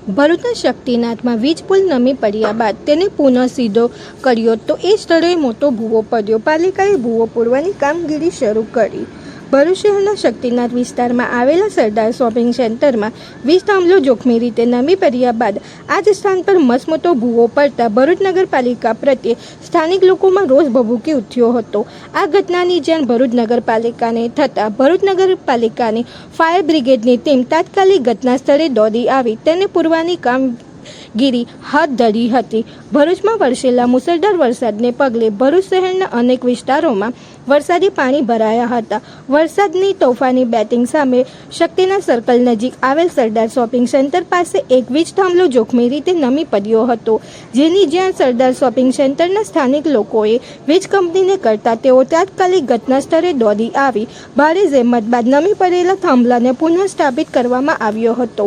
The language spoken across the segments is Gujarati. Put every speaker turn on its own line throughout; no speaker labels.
ભરૂચના શક્તિનાથમાં વીજ પુલ નમી પડ્યા બાદ તેને પુનઃ સીધો કર્યો તો એ સ્થળે મોટો ભૂવો પડ્યો. પાલિકાએ ભૂવો પૂરવાની કામગીરી શરૂ કરી. ભરૂચ શહેરના શક્તિનાથ વિસ્તારમાં આવેલા સરદાર શોપિંગ સેન્ટરમાં વીજ થાંભલો જોખમી રીતે નમી પડ્યા બાદ આ જ સ્થાન પર મસમોટો ભૂવો પડતા ભરૂચ નગરપાલિકા પ્રત્યે સ્થાનિક લોકોમાં રોષ ભભૂકી ઉઠ્યો હતો. આ ઘટનાની જાણ ભરૂચ નગરપાલિકાને થતાં ભરૂચ નગરપાલિકાની ફાયર બ્રિગેડની ટીમ તાત્કાલિક ઘટના સ્થળે દોડી આવી તેને પૂરવાની કામગીરી હાથ ધરી હતી. ભરૂચમાં વરસેલા મુસળધાર વરસાદને પગલે ભરૂચ શહેરના અનેક વિસ્તારોમાં વરસાદી પાણી ભરાયા હતા. વરસાદની તોફાની બેટિંગ સામે શક્તિનાથ સર્કલ નજીક આવેલ સરદાર શોપિંગ સેન્ટર પાસે એક વીજ થાંભલો જોખમી રીતે નમી પડ્યો હતો, જેની જાણ સરદાર શોપિંગ સેન્ટરના સ્થાનિક લોકોએ વીજ કંપનીને કરતા તેઓ તાત્કાલિક ઘટના સ્થળે દોડી આવી ભારે જહેમત બાદ નમી પડેલા થાંભલાને પુનઃ સ્થાપિત કરવામાં આવ્યો હતો.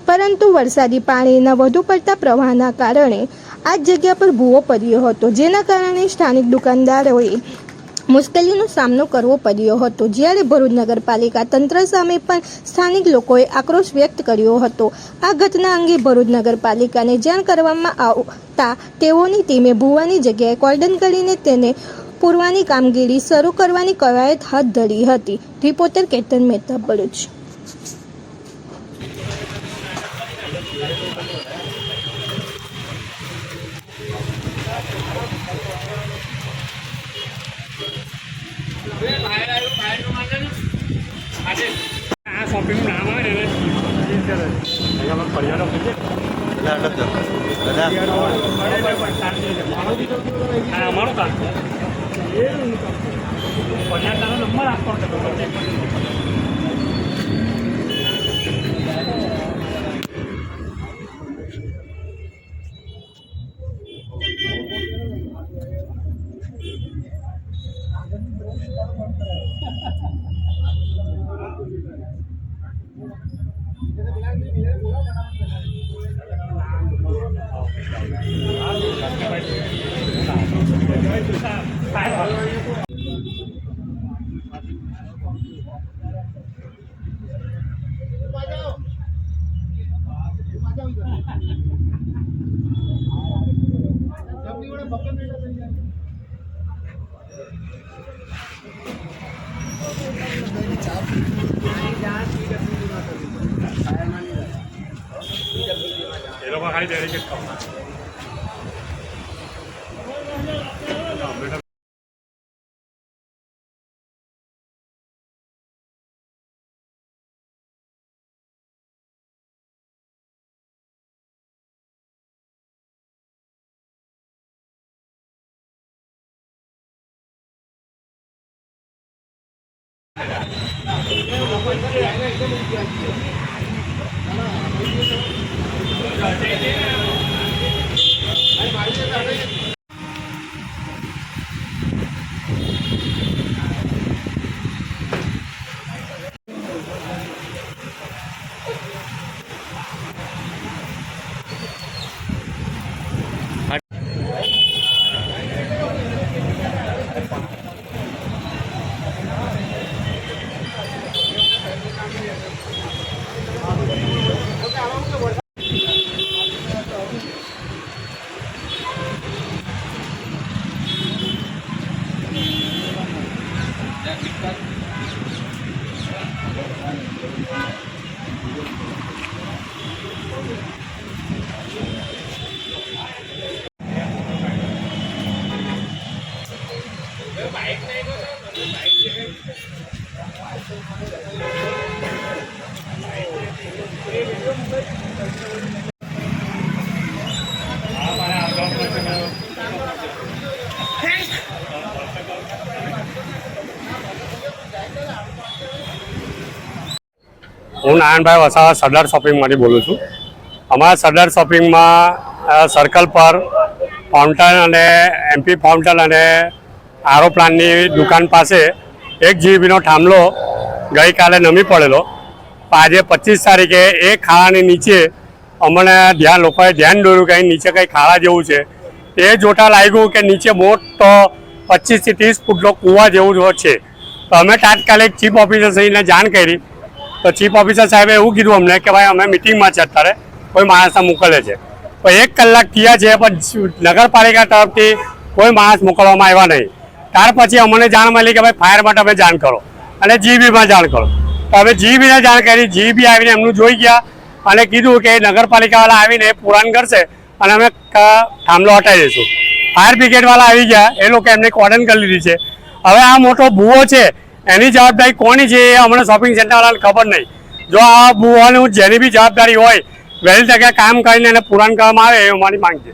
પરંતુ વરસાદી પાણીના વધુ પડતા પ્રવાહના કારણે આ જગ્યા પર ભૂવો પડ્યો હતો, જેના કારણે સ્થાનિક દુકાનદારોએ મુશ્કેલીનો સામનો કરવો પડ્યો હતો. જ્યારે ભરૂચ નગરપાલિકા તંત્ર સામે પણ સ્થાનિક લોકોએ આક્રોશ વ્યક્ત કર્યો હતો. આ ઘટના અંગે ભરૂચ નગરપાલિકાને જાણ કરવામાં આવતા તેઓની ટીમે ભૂવાની જગ્યાએ કોર્ડન કરીને તેને પૂરવાની કામગીરી શરૂ કરવાની કવાયત હાથ ધરી હતી. રિપોર્ટર કેતન મહેતા, ભરૂચ.
આ શોપિંગનું નામ આવે ને અહીંયા પર્યાટક અમારો કામ પર્યાટકનો નંબર આપવો એ લોકો ખાલી ડેડિકેટ કરતા હું નારાયણભાઈ વસાવા સરદાર શોપિંગમાંથી બોલું છું. અમારા સરદાર શોપિંગમાં સર્કલ પર ફાઉન્ટન અને એમપી ફાઉન્ટન અને આરો પ્લાન્ટની દુકાન પાસે 1 જીબીનો થાંભલો ગઈકાલે નમી પડેલો. આજે 25 તારીખે એ ખાડાની નીચે અમને લોકોએ ધ્યાન દોર્યું કે અહીં નીચે કંઈ ખાડા જેવું છે. એ જોતા લાગ્યું કે નીચે મોટો 25 થી 30 ફૂટનો કૂવા જેવું છે. તો અમે તાત્કાલિક ચીફ ઓફિસર શ્રીને જાણ કરી. તો ચીફ ઓફિસર સાહેબે એવું કીધું અમને કે ભાઈ અમે મિટિંગમાં છે અત્યારે, કોઈ માણસને મોકલે છે. પણ 1 કલાક થયા છે પણ નગરપાલિકા તરફથી કોઈ માણસ મોકલવામાં આવ્યા નહીં. ત્યાર પછી અમને જાણ મળી કે ભાઈ ફાયરમાં તમે જાણ કરો અને જીબીમાં જાણ કરો. તો હવે જીબીને જાણ કરી, જીબી આવીને એમનું જોઈ ગયા અને કીધું કે નગરપાલિકાવાળા આવીને પુરાણ કરશે અને અમે થાંભલો હટાવી દઈશું. ફાયર બ્રિગેડવાળા આવી ગયા, એ લોકો એમને કોર્ડન કરી લીધી છે. હવે આ મોટો ભૂવો છે એની જવાબદારી કોની છે એ અમને શોપિંગ સેન્ટરવાળાને ખબર નહીં. જો આ ભૂવાની જેની બી જવાબદારી હોય વહેલી તકે કામ કરીને એને પુરાણ કરવામાં આવે એ અમારી માંગ છે.